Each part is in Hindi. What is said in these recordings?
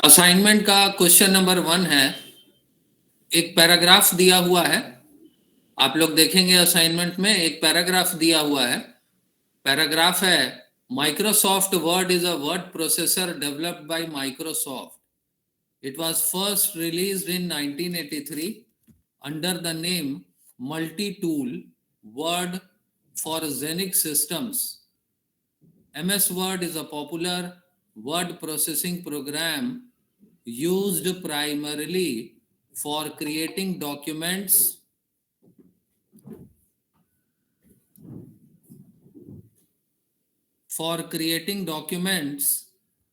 असाइनमेंट का क्वेश्चन नंबर 1 है। एक पैराग्राफ दिया हुआ है, आप लोग देखेंगे असाइनमेंट में एक पैराग्राफ दिया हुआ है। पैराग्राफ है, Microsoft word is a word processor developed by Microsoft. It was first released in 1983 under the name Multi-Tool Word for Xenix Systems. MS Word is a popular word processing program used primarily for creating documents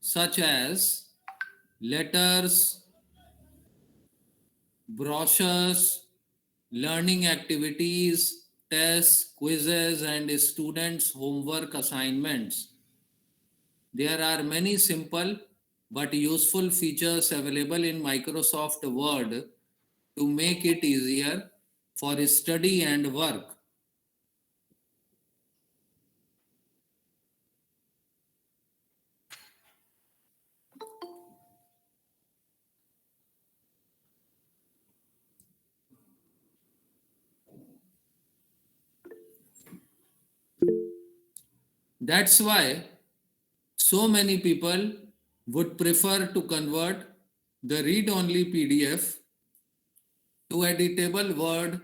such as letters, brochures, learning activities, tests, quizzes, and students' homework assignments. There are many simple but useful features available in Microsoft Word to make it easier for study and work. That's why so many people would prefer to convert the read-only PDF to editable Word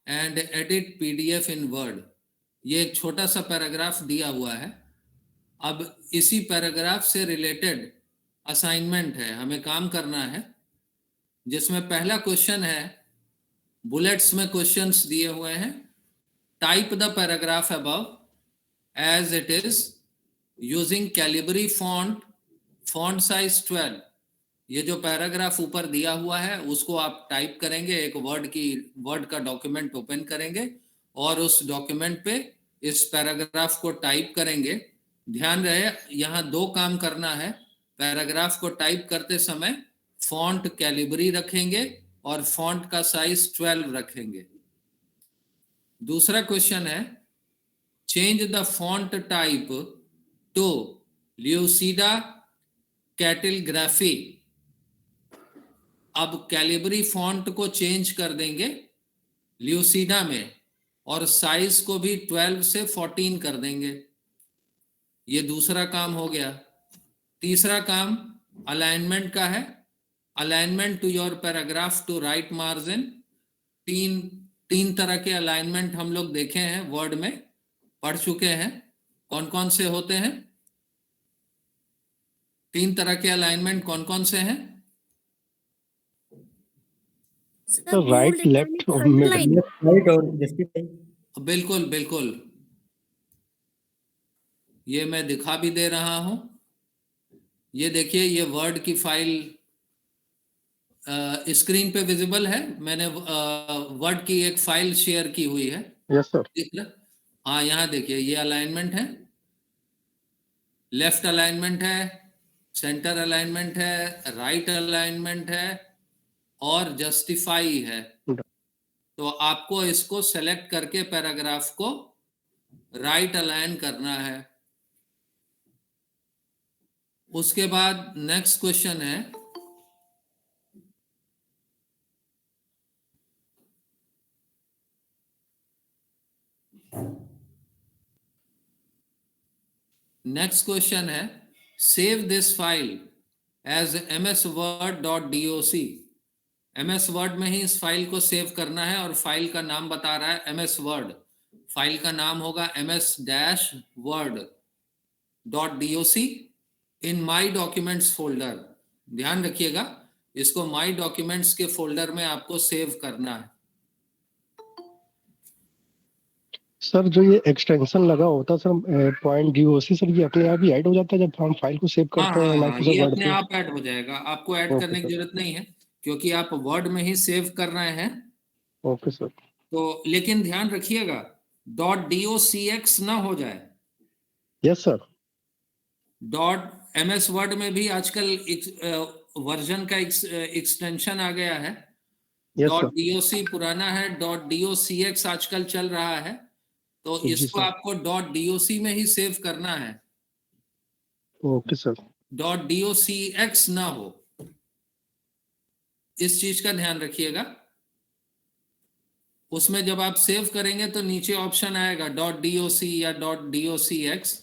and edit PDF in Word. ये एक छोटा सा पैराग्राफ दिया हुआ है। अब इसी पैराग्राफ से रिलेटेड असाइनमेंट है, हमें काम करना है, जिसमें पहला क्वेश्चन है, बुलेट्स में क्वेश्चंस दिए हुए हैं। Type the paragraph above as it is using Calibri font size 12. ये जो पैराग्राफ ऊपर दिया हुआ है उसको आप टाइप करेंगे, एक वर्ड का डॉक्यूमेंट ओपन करेंगे और उस डॉक्यूमेंट पे इस पैराग्राफ को टाइप करेंगे। ध्यान रहे, यहाँ 2 काम करना है। पैराग्राफ को टाइप करते समय फॉन्ट कैलिबरी रखेंगे और फॉन्ट का साइज 12 रखेंगे। दूसरा क्वेश्चन है, change the font type to Lucida calligraphy. अब कैलिबरी फॉन्ट को चेंज कर देंगे ल्यूसिडा में और साइज को भी 12 से 14 कर देंगे। ये दूसरा काम हो गया। तीसरा काम अलाइनमेंट का है। Alignment to your paragraph to right margin. तीन तरह के अलाइनमेंट हम लोग देखे हैं, वर्ड में पढ़ चुके हैं। कौन कौन से होते हैं? 3 तरह के अलाइनमेंट कौन कौन से हैं? राइट, लेफ्ट और मिडिल. राइट और जस्टिफाई. बिल्कुल बिल्कुल, ये मैं दिखा भी दे रहा हूं। ये देखिए, ये वर्ड की फाइल स्क्रीन पे विजिबल है। मैंने वर्ड की एक फाइल शेयर की हुई है। Yes sir. हाँ, यहाँ देखिए, ये अलाइनमेंट है, लेफ्ट अलाइनमेंट है, सेंटर अलाइनमेंट है, राइट अलाइनमेंट है और जस्टिफाई है। तो आपको इसको सेलेक्ट करके पैराग्राफ को राइट अलाइन करना है। उसके बाद नेक्स्ट क्वेश्चन है, save this file as msword.doc. MS word में ही इस फाइल को सेव करना है और फाइल का नाम बता रहा है MS वर्ड। फाइल का नाम होगा ms-word.doc इन माई डॉक्यूमेंट्स फोल्डर। ध्यान रखिएगा, इसको माई डॉक्यूमेंट्स के फोल्डर में आपको सेव करना है। सर जो ये एक्सटेंशन लगा होता है सर .doc, सर ये अपने आप ही ऐड हो जाता है जब हम फाइल को सेव करते हैं माइक्रोसॉफ्ट ये वर्ड अपने पे? आप ऐड हो जाएगा, आपको ऐड करने की जरूरत नहीं है क्योंकि आप वर्ड में ही सेव कर रहे हैं। Okay sir. तो लेकिन ध्यान रखिएगा .docx ना हो जाए। Yes sir. MS वर्ड में भी आजकल वर्जन का एक्सटेंशन आ गया है। .doc पुराना है, .docx आजकल चल रहा है। तो इसको आपको .doc में ही सेव करना है। Okay sir. .docx ना हो, इस चीज का ध्यान रखिएगा। उसमें जब आप सेव करेंगे तो नीचे ऑप्शन आएगा .doc या .docx।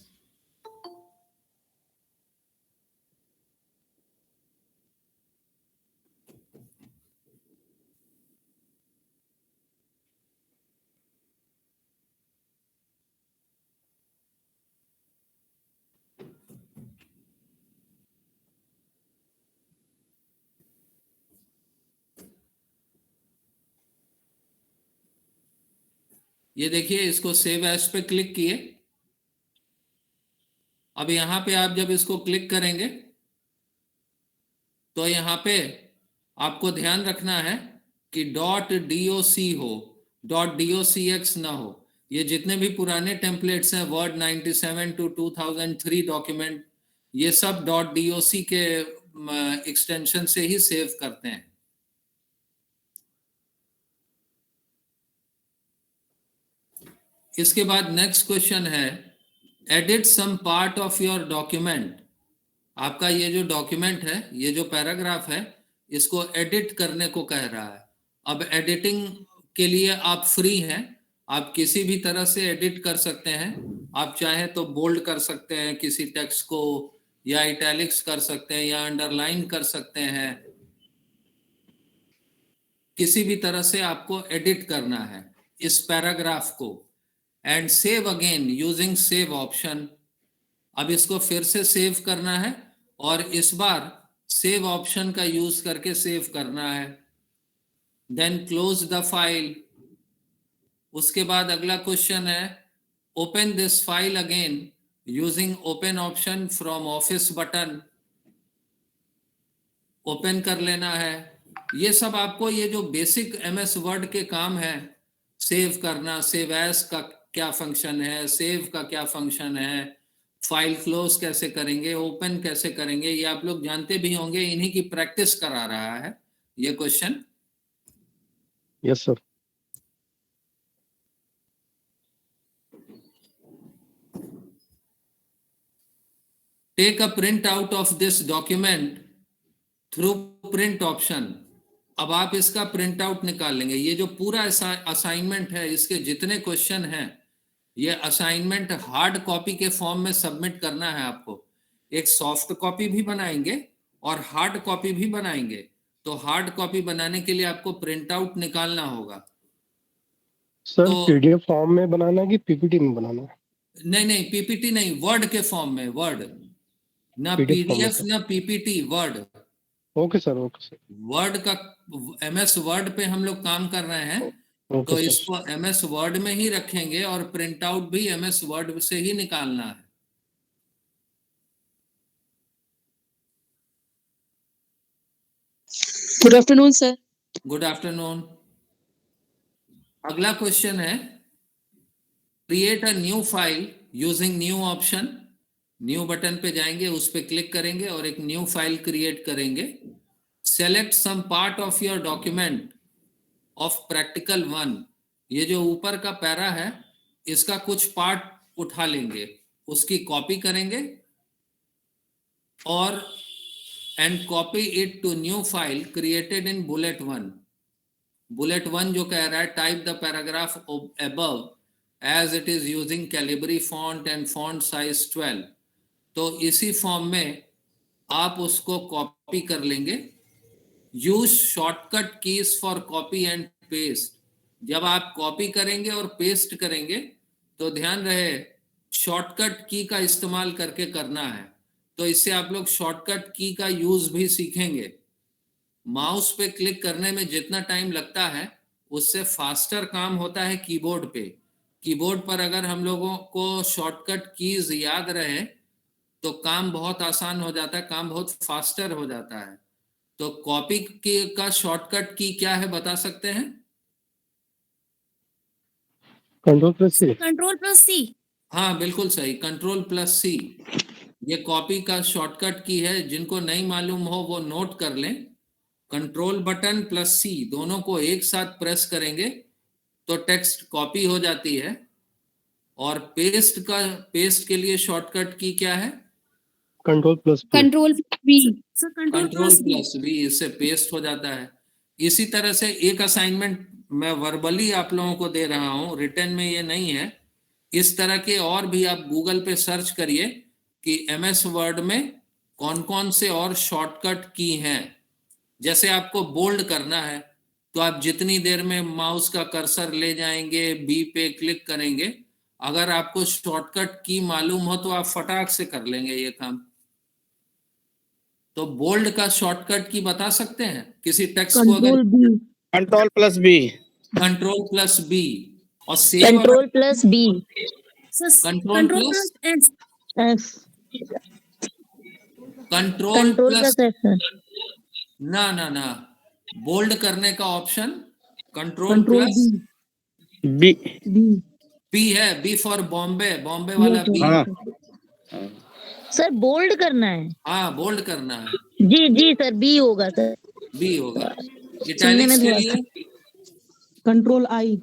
ये देखिए, इसको सेव एज पे क्लिक किए। अब यहां पे आप जब इसको क्लिक करेंगे तो यहाँ पे आपको ध्यान रखना है कि .doc हो, .docx ना हो। ये जितने भी पुराने टेम्पलेट्स हैं, वर्ड 97 to 2003 डॉक्यूमेंट, ये सब .doc के एक्सटेंशन से ही सेव करते हैं। इसके बाद नेक्स्ट क्वेश्चन है, edit some part of your document. आपका ये जो डॉक्यूमेंट है, ये जो पैराग्राफ है, इसको एडिट करने को कह रहा है। अब एडिटिंग के लिए आप फ्री हैं, आप किसी भी तरह से एडिट कर सकते हैं। आप चाहें तो बोल्ड कर सकते हैं किसी टेक्स्ट को, या इटैलिक्स कर सकते हैं, या अंडरलाइन कर सकते हैं। किसी भी तरह से आपको एडिट करना है इस पैराग्राफ को। And save again using save option. अब इसको फिर से सेव करना है और इस बार सेव ऑप्शन का यूज करके सेव करना है। Then close the file. उसके बाद अगला क्वेश्चन है, open this file again using open option from office button. Open कर लेना है। ये सब आपको, ये जो बेसिक एमएस वर्ड के काम है, सेव करना, सेव एज का क्या फंक्शन है, सेव का क्या फंक्शन है, फाइल क्लोज कैसे करेंगे, ओपन कैसे करेंगे, ये आप लोग जानते भी होंगे। इन्हीं की प्रैक्टिस करा रहा है ये question. Yes sir. Take a print out of this document through print option. अब आप इसका प्रिंट आउट निकाल लेंगे। ये जो पूरा असाइनमेंट है, इसके जितने क्वेश्चन हैं, ये असाइनमेंट हार्ड कॉपी के फॉर्म में सबमिट करना है आपको। एक सॉफ्ट कॉपी भी बनाएंगे और हार्ड कॉपी भी बनाएंगे। तो हार्ड कॉपी बनाने के लिए आपको प्रिंट आउट निकालना होगा। सर तो पीडीएफ फॉर्म में बनाना है कि पीपीटी में बनाना है? नहीं नहीं, पीपीटी नहीं, वर्ड के फॉर्म में, वर्ड ना, पीडीएफ फॉर्म में पीडीएफ सर। ना PPT, word. Okay sir, okay sir. Word का, एमएस वर्ड पे हम लोग काम कर रहे हैं, ओके तो सर। इसको एमएस वर्ड में ही रखेंगे और प्रिंट आउट भी एमएस वर्ड से ही निकालना है। Good afternoon sir. Good afternoon. अगला क्वेश्चन है, create a new file using new option. New button पे जाएंगे, उस पे क्लिक करेंगे और एक न्यू फाइल क्रिएट करेंगे। Select some part of your document of practical 1। ये जो ऊपर का पैरा है, इसका कुछ पार्ट उठा लेंगे, उसकी कॉपी करेंगे और and copy it to new file created in bullet 1। Bullet 1 जो कह रहा है, type the paragraph above as it is using Calibri font and font size 12। तो इसी फॉर्म में आप उसको कॉपी कर लेंगे। Use shortcut keys for copy and paste. जब आप कॉपी करेंगे और पेस्ट करेंगे तो ध्यान रहे, शॉर्टकट की का इस्तेमाल करके करना है। तो इससे आप लोग शॉर्टकट की का यूज भी सीखेंगे। माउस पे क्लिक करने में जितना टाइम लगता है, उससे फास्टर काम होता है कीबोर्ड पे। कीबोर्ड पर अगर हम लोगों को शॉर्टकट कीज याद रहे तो काम बहुत आसान हो जाता है, काम बहुत फास्टर हो जाता है। तो कॉपी का शॉर्टकट की क्या है, बता सकते हैं? कंट्रोल+C। Control+C। हाँ बिल्कुल सही, Ctrl+C। ये कॉपी का शॉर्टकट की है। जिनको नहीं मालूम हो वो नोट कर लें। कंट्रोल बटन प्लस C दोनों को एक साथ प्रेस करेंगे तो टेक्स्ट कॉपी हो जाती है। और पेस्ट के लिए शॉर्टकट की क्या है? Control plus control B. Sir control control plus B. Plus B, इससे पेस्ट हो जाता है। इसी तरह से एक असाइनमेंट मैं वर्बली आप लोगों को दे रहा हूं, रिटर्न में ये नहीं है। इस तरह के और भी आप गूगल पे सर्च करिए कि एमएस वर्ड में कौन कौन से और शॉर्टकट की हैं। जैसे आपको बोल्ड करना है तो आप जितनी देर में माउस का कर्सर ले जाएंगे, बी पे क्लिक करेंगे, अगर आपको शॉर्टकट की मालूम हो तो आप फटाक से कर लेंगे ये काम। तो बोल्ड का शॉर्टकट की बता सकते हैं किसी टेक्स्ट को? अगर control B. Control plus B. Control plus B और save. Control plus B. Sir control control plus plus S. S. Control control plus plus S sir. ना ना ना, बोल्ड करने का option control control plus B. B. B है। बी फॉर बॉम्बे, बॉम्बे वाला बी। हाँ सर बोल्ड करना है। हाँ, बोल्ड करना है, जी जी सर, बी होगा सर। बी होगा। सुनने में इटैलिक्स के थोड़ा लिए कंट्रोल आई।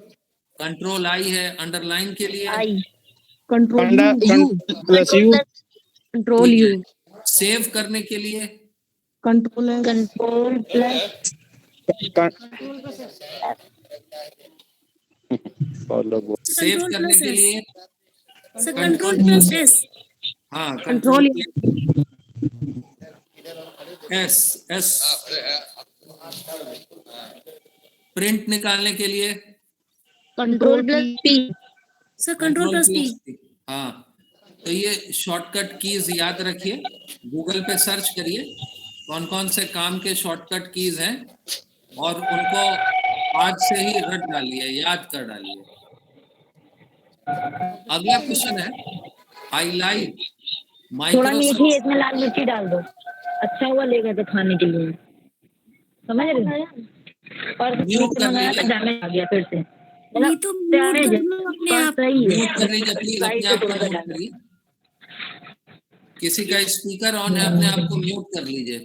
कंट्रोल आई है। अंडरलाइन के लिए I. Control under U. Plus U. Control U. Save करने के लिए control S. Control plus save control करने प्लस के एस। लिए sir control control plus S. हाँ, कंट्रोल एस एस। प्रिंट निकालने के लिए control plus P. Sir control plus P. हाँ, तो ये शॉर्टकट कीज याद रखिए, गूगल पे सर्च करिए कौन कौन से काम के शॉर्टकट कीज हैं और उनको आज से ही रट डालिए, याद कर डालिए। अगला क्वेश्चन है हाईलाइट थोड़ा माइक्रोसॉफ्ट। मीठी इसमें लाल मिर्ची डाल दो, अच्छा हुआ लेगा तो खाने के लिए। समझ रहे हो? और म्यूट कर मंगाया लीजिए। था, डैमेज आ गया फिर से। नहीं तो म्यूट कर लो अपने आप। सही है। म्यूट कर लीजिए प्लीज, अपने आप को म्यूट करिए। किसी का स्पीकर ऑन है, अपने आप को म्यूट कर लीजिए।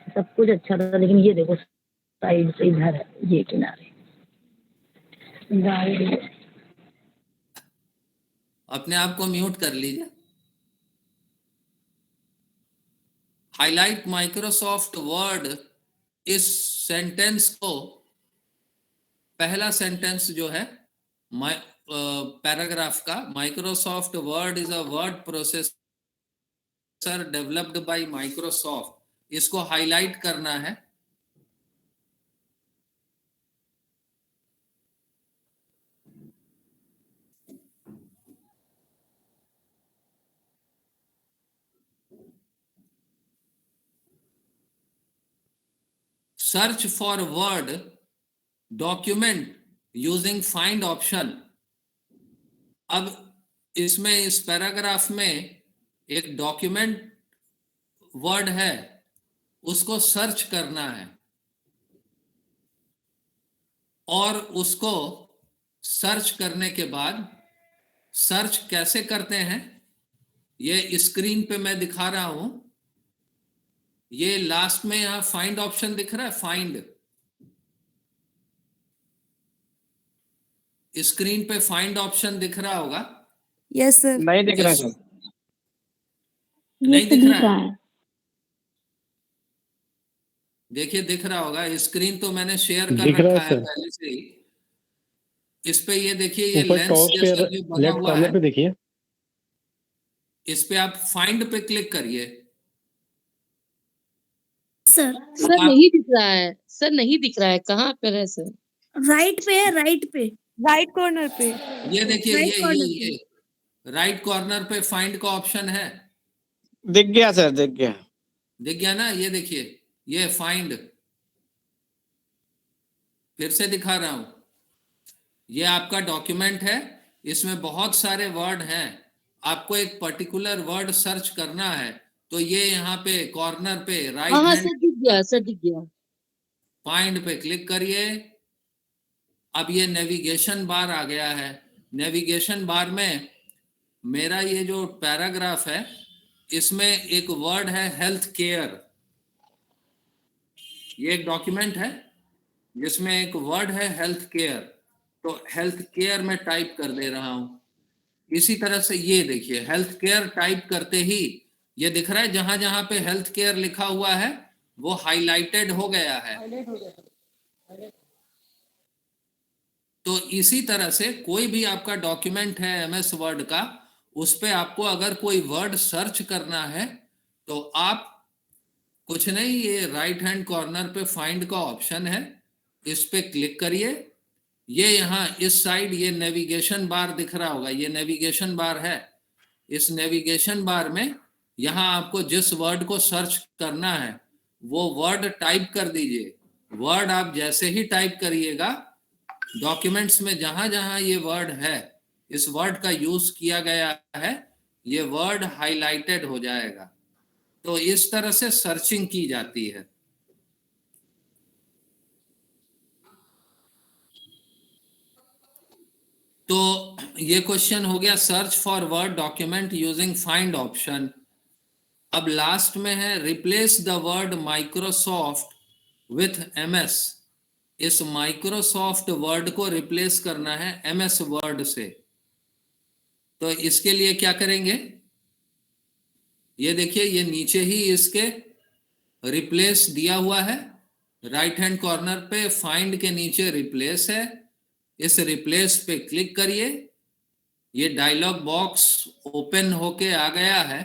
सब कुछ अच्छा था, लेकिन ये देखो साइड से इधर है, ये किनारे गाड़ी। अपने आप को म्यूट कर लीजिए। हाईलाइट माइक्रोसॉफ्ट वर्ड, इस सेंटेंस को, पहला सेंटेंस जो है पैराग्राफ का, Microsoft word is a word processor developed by Microsoft, इसको हाईलाइट करना है। Search for word document using find option. अब इसमें, इस पैराग्राफ में एक डॉक्यूमेंट वर्ड है, उसको सर्च करना है और उसको सर्च करने के बाद, सर्च कैसे करते हैं ये स्क्रीन पे मैं दिखा रहा हूं। ये लास्ट में यहां फाइंड ऑप्शन दिख रहा है, फाइंड, स्क्रीन पे फाइंड ऑप्शन दिख रहा होगा। Yes sir. नहीं दिख रहा सर। नहीं दिख रहा है? देखिए दिख रहा होगा, स्क्रीन तो मैंने शेयर कर दिख रहा है रखा है सर। पहले से ही। इस पे ये देखिए, ये ऊपर लेंस टॉप पे जैसा जो बना लेफ्ट हुआ कॉर्नर है, पे देखिए। इस पे आप फाइंड पे क्लिक करिए। सर सर नहीं दिख रहा है, सर नहीं दिख रहा है, कहाँ पर है सर? राइट पे है, राइट पे, राइट कॉर्नर पे। ये देखिए, राइट ये कॉर्नर ये ये राइट कॉर्नर पे फाइंड का ऑप्शन है। दिख गया सर, दिख गया। दिख गया ना? ये देखिए, ये फाइंड, फिर से दिखा रहा हूं। ये आपका डॉक्यूमेंट है, इसमें बहुत सारे वर्ड हैं, आपको एक पर्टिकुलर वर्ड सर्च करना है, तो ये यहाँ पे कॉर्नर पे राइट हाँ हैंड सर दिख गया, सर दिख गया। फाइंड पे क्लिक करिए। अब ये नेविगेशन बार आ गया है। नेविगेशन बार में मेरा ये जो पैराग्राफ है, इसमें एक वर्ड है हेल्थ केयर। ये एक डॉक्यूमेंट है जिसमें एक वर्ड है हेल्थ केयर, तो हेल्थ केयर में टाइप कर दे रहा हूं। इसी तरह से ये देखिए हेल्थ केयर टाइप करते ही ये दिख रहा है, जहां जहां पे हेल्थ केयर लिखा हुआ है वो हाईलाइटेड हो गया है। तो इसी तरह से कोई भी आपका डॉक्यूमेंट है एमएस वर्ड का, उस पे आपको अगर कोई वर्ड सर्च करना है तो आप कुछ नहीं, ये राइट हैंड कॉर्नर पे फाइंड का ऑप्शन है, इस पे क्लिक करिए। ये यहाँ इस साइड ये नेविगेशन बार दिख रहा होगा, ये नेविगेशन बार है। इस नेविगेशन बार में यहाँ आपको जिस वर्ड को सर्च करना है वो वर्ड टाइप कर दीजिए। वर्ड आप जैसे ही टाइप करिएगा, डॉक्यूमेंट्स में जहां जहां ये वर्ड है, इस वर्ड का यूज किया गया है, ये वर्ड हाईलाइटेड हो जाएगा। तो इस तरह से सर्चिंग की जाती है। तो ये क्वेश्चन हो गया search for word document using find option. अब लास्ट में है replace the word Microsoft with MS. इस माइक्रोसॉफ्ट वर्ड को रिप्लेस करना है एमएस वर्ड से। तो इसके लिए क्या करेंगे, ये देखिए ये नीचे ही इसके रिप्लेस दिया हुआ है, राइट हैंड कॉर्नर पे फाइंड के नीचे रिप्लेस है। इस रिप्लेस पे क्लिक करिए, ये डायलॉग बॉक्स ओपन होके आ गया है।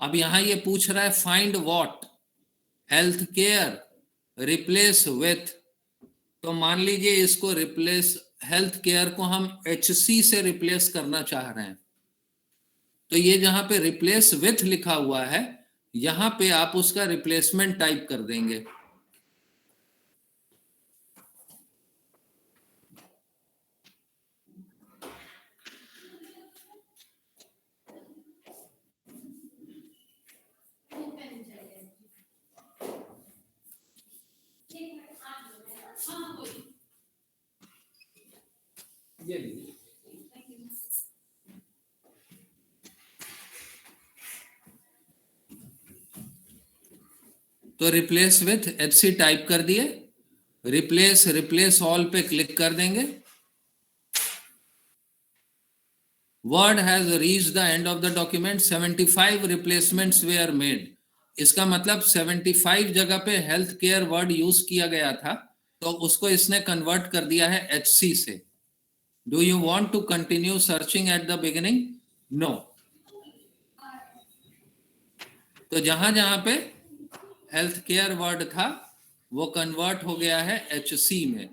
अब यहां ये पूछ रहा है find what, health care replace with. तो मान लीजिए इसको रिप्लेस, हेल्थ केयर को हम HC से रिप्लेस करना चाह रहे हैं। तो ये जहां पे रिप्लेस विथ लिखा हुआ है, यहां पे आप उसका रिप्लेसमेंट टाइप कर देंगे। ये तो रिप्लेस विथ HC टाइप कर दिए, रिप्लेस ऑल पे क्लिक कर देंगे। Word has reached the end of the document, 75 replacements were made. इसका मतलब 75 जगह पे हेल्थ केयर वर्ड यूज किया गया था, तो उसको इसने कन्वर्ट कर दिया है HC से। Do you want to continue searching at the beginning? No. तो जहां जहां पे हेल्थ केयर वर्ड था वो कन्वर्ट हो गया है HC में।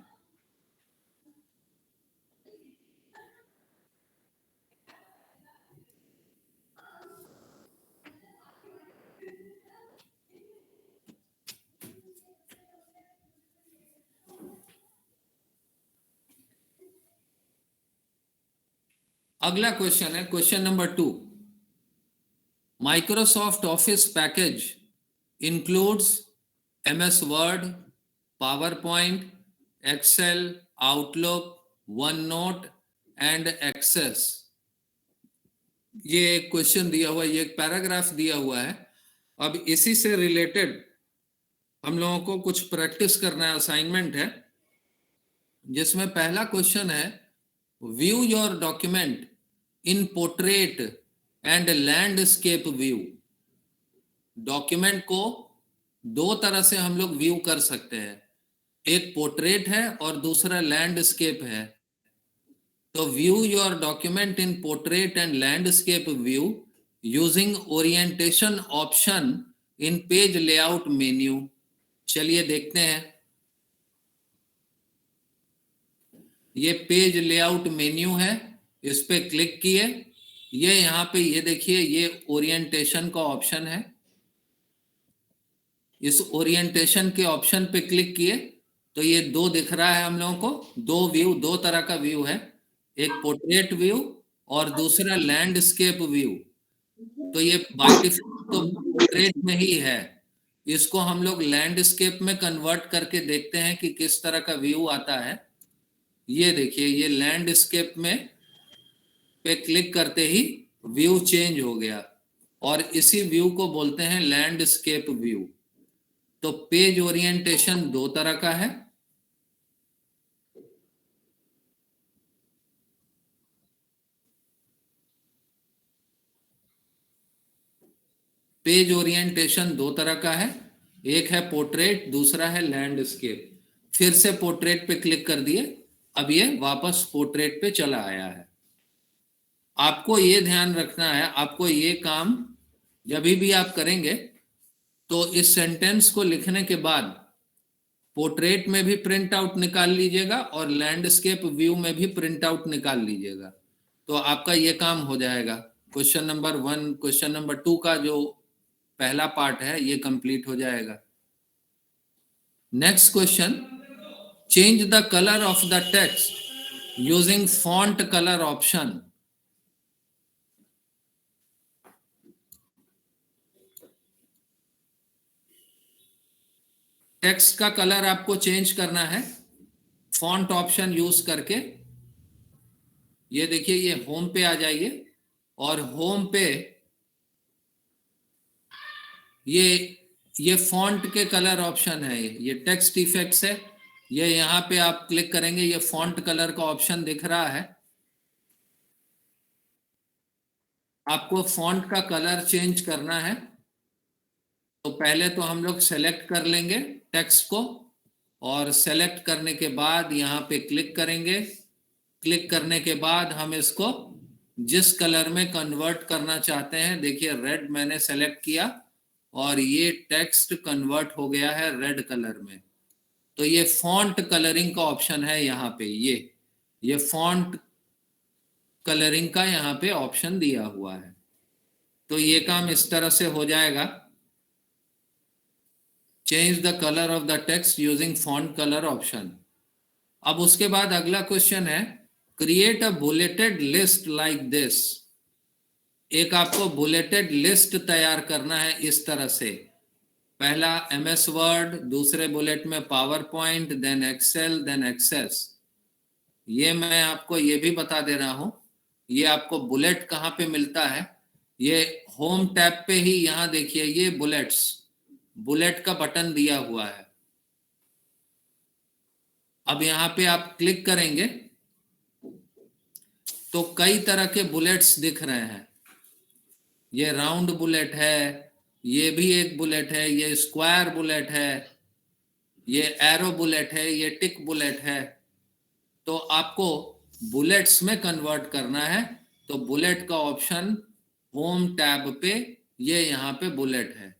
अगला क्वेश्चन है question number 2। Microsoft office package includes MS Word, PowerPoint, Excel, Outlook, OneNote and Access। ये एक क्वेश्चन दिया हुआ है, ये एक पैराग्राफ दिया हुआ है। अब इसी से रिलेटेड हम लोगों को कुछ प्रैक्टिस करना है, असाइनमेंट है, जिसमें पहला क्वेश्चन है view your document in portrait and landscape view. Document को दो तरह से हम लोग व्यू कर सकते हैं, एक पोर्ट्रेट है और दूसरा लैंडस्केप है। तो view your document in portrait and landscape view using orientation option in page layout menu. चलिए देखते हैं। ये पेज लेआउट मेन्यू है, इस पे क्लिक किए, ये यहाँ पे ये देखिए ये ओरिएंटेशन का ऑप्शन है। इस ओरिएंटेशन के ऑप्शन पे क्लिक किए तो ये दो दिख रहा है हम लोगों को, दो व्यू, दो तरह का व्यू है, एक पोर्ट्रेट व्यू और दूसरा लैंडस्केप व्यू। तो ये बाय डिफॉल्ट तो पोर्ट्रेट में ही है, इसको हम लोग लैंडस्केप में कन्वर्ट करके देखते हैं कि किस तरह का व्यू आता है। ये देखिए ये लैंडस्केप में पे क्लिक करते ही व्यू चेंज हो गया और इसी व्यू को बोलते हैं लैंडस्केप व्यू। तो पेज ओरिएंटेशन दो तरह का है, पेज ओरिएंटेशन दो तरह का है, एक है पोर्ट्रेट, दूसरा है लैंडस्केप। फिर से पोर्ट्रेट पे क्लिक कर दिए, अब ये वापस पोर्ट्रेट पे चला आया है। आपको ये ध्यान रखना है, आपको ये काम जब भी आप करेंगे तो इस सेंटेंस को लिखने के बाद पोर्ट्रेट में भी प्रिंट आउट निकाल लीजिएगा और लैंडस्केप व्यू में भी प्रिंट आउट निकाल लीजिएगा, तो आपका ये काम हो जाएगा। क्वेश्चन नंबर 1, क्वेश्चन नंबर 2 का जो पहला पार्ट है ये कंप्लीट हो जाएगा। Next question, change the colour of the text using font colour option. Text का कलर आपको चेंज करना है फॉन्ट ऑप्शन यूज करके। ये देखिए, ये होम पे आ जाइए और होम पे ये फॉन्ट के कलर ऑप्शन है, ये टेक्स्ट इफेक्ट्स है, ये यहाँ पे आप क्लिक करेंगे, ये फॉन्ट कलर का ऑप्शन दिख रहा है। आपको फॉन्ट का कलर चेंज करना है, तो पहले तो हम लोग सेलेक्ट कर लेंगे टेक्स्ट को और सेलेक्ट करने के बाद यहाँ पे क्लिक करेंगे। क्लिक करने के बाद हम इसको जिस कलर में कन्वर्ट करना चाहते हैं, देखिए रेड मैंने सेलेक्ट किया और ये टेक्स्ट कन्वर्ट हो गया है रेड कलर में। तो ये फॉन्ट कलरिंग का ऑप्शन है यहाँ पे, ये फॉन्ट कलरिंग का यहाँ पे ऑप्शन दिया हुआ है। तो ये काम इस तरह से हो जाएगा, change the colour of the text using font colour option. अब उसके बाद अगला क्वेश्चन है, create a bulleted list like this. एक आपको बुलेटेड लिस्ट तैयार करना है इस तरह से, पहला MS वर्ड, दूसरे बुलेट में PowerPoint, then Excel, then Access. ये मैं आपको ये भी बता दे रहा हूं, ये आपको बुलेट कहाँ पे मिलता है, ये होम टैब पे ही, यहाँ देखिए ये बुलेट का बटन दिया हुआ है। अब यहाँ पे आप क्लिक करेंगे तो कई तरह के बुलेट्स दिख रहे हैं। ये राउंड बुलेट है, ये भी एक बुलेट है, ये स्क्वायर बुलेट है, ये एरो बुलेट है, ये टिक बुलेट है। तो आपको बुलेट्स में कन्वर्ट करना है, तो बुलेट का ऑप्शन होम टैब पे, ये यहाँ पे बुलेट है।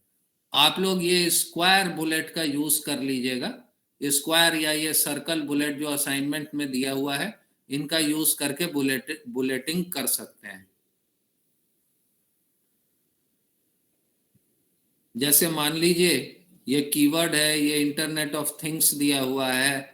आप लोग ये स्क्वायर बुलेट का यूज कर लीजिएगा, स्क्वायर या ये सर्कल बुलेट जो असाइनमेंट में दिया हुआ है, इनका यूज करके बुलेटिंग कर सकते हैं। जैसे मान लीजिए ये कीवर्ड है, ये इंटरनेट ऑफ थिंग्स दिया हुआ है,